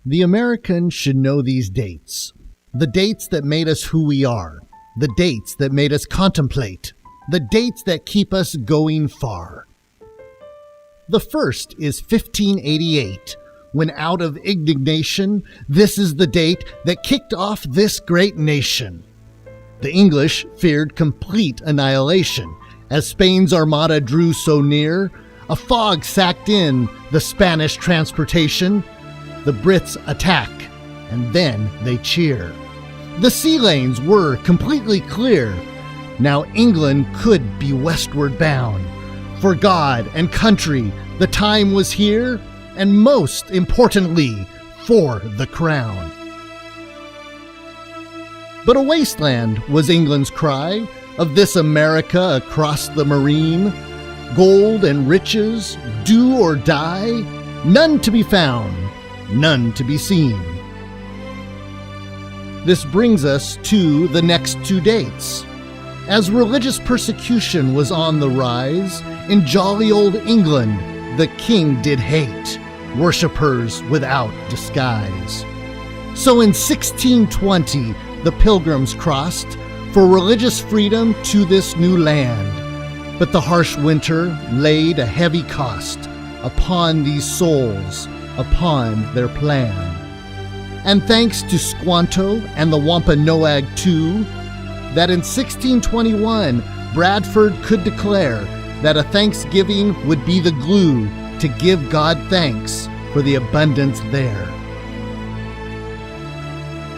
The American should know these dates. The dates that made us who we are. The dates that made us contemplate. The dates that keep us going far. The first is 1588, when out of indignation, this is the date that kicked off this great nation. The English feared complete annihilation. As Spain's armada drew so near, a fog sacked in the Spanish transportation. The Brits attack, and then they cheer. The sea lanes were completely clear. Now England could be westward bound. For God and country, the time was here, and most importantly, for the crown. But a wasteland was England's cry of this America across the marine. Gold and riches, do or die, none to be found, none to be seen. This brings us to the next two dates. As religious persecution was on the rise, in jolly old England, the king did hate worshippers without disguise. So in 1620, the Pilgrims crossed for religious freedom to this new land. But the harsh winter laid a heavy cost upon these souls, upon their plan. And thanks to Squanto and the Wampanoag too, that in 1621 Bradford could declare that a Thanksgiving would be the glue to give God thanks for the abundance there.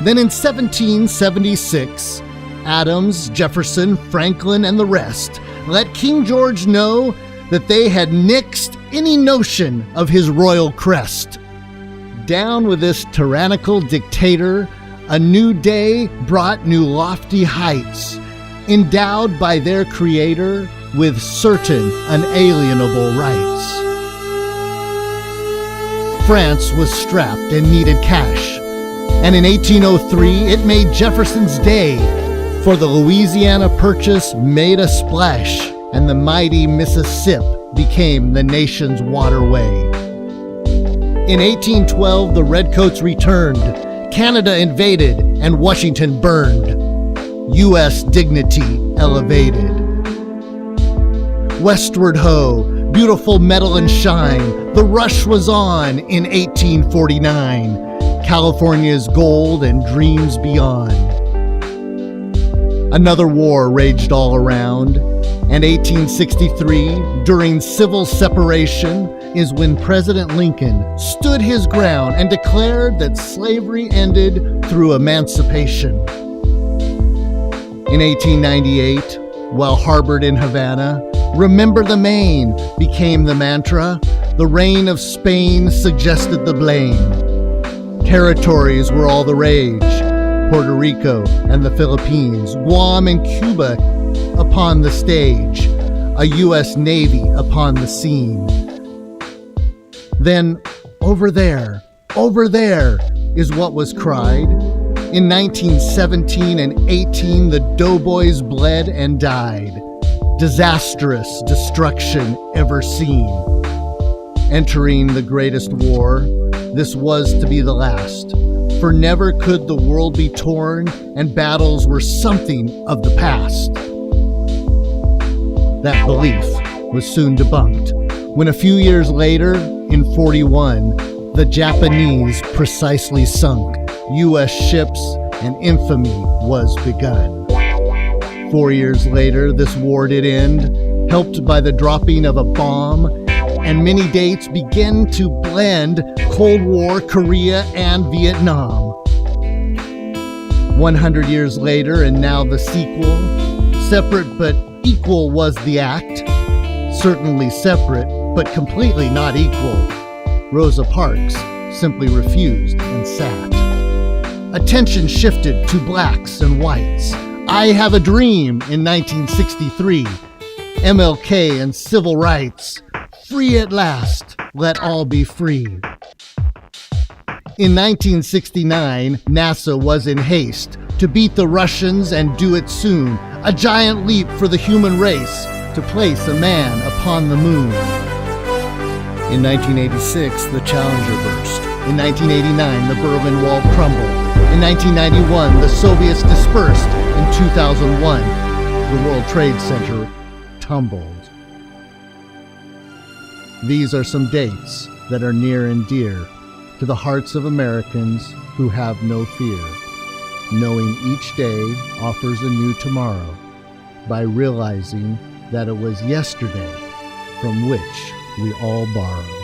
Then in 1776, Adams, Jefferson, Franklin, and the rest let King George know that they had nixed any notion of his royal crest. Down with this tyrannical dictator, a new day brought new lofty heights, endowed by their creator with certain unalienable rights. France was strapped and needed cash, and in 1803 it made Jefferson's day, for the Louisiana Purchase made a splash, and the mighty Mississippi became the nation's waterway. In 1812, the Redcoats returned, Canada invaded, and Washington burned. U.S. dignity elevated. Westward ho, beautiful metal and shine, the rush was on in 1849, California's gold and dreams beyond. Another war raged all around, and 1863, during civil separation, is when President Lincoln stood his ground and declared that slavery ended through emancipation. In 1898, while harbored in Havana, "Remember the Maine" became the mantra. The reign of Spain suggested the blame. Territories were all the rage. Puerto Rico and the Philippines, Guam and Cuba upon the stage, a U.S. Navy upon the scene. Then, over there is what was cried. In 1917 and 18, the doughboys bled and died. Disastrous destruction ever seen. Entering the greatest war, this was to be the last. For never could the world be torn, and battles were something of the past. That belief was soon debunked, when a few years later, in 41, the Japanese precisely sunk U.S. ships and infamy was begun. 4 years later, this war did end, helped by the dropping of a bomb, and many dates begin to blend Cold War, Korea, and Vietnam. 100 years later, and now the sequel. Separate but equal was the act. Certainly separate, but completely not equal. Rosa Parks simply refused and sat. Attention shifted to blacks and whites. I Have a Dream in 1963. MLK and civil rights. Free at last, let all be free. In 1969, NASA was in haste to beat the Russians and do it soon. A giant leap for the human race to place a man upon the moon. In 1986, the Challenger burst. In 1989, the Berlin Wall crumbled. In 1991, the Soviets dispersed. In 2001, the World Trade Center tumbled. These are some dates that are near and dear to the hearts of Americans who have no fear, knowing each day offers a new tomorrow by realizing that it was yesterday from which we all borrow.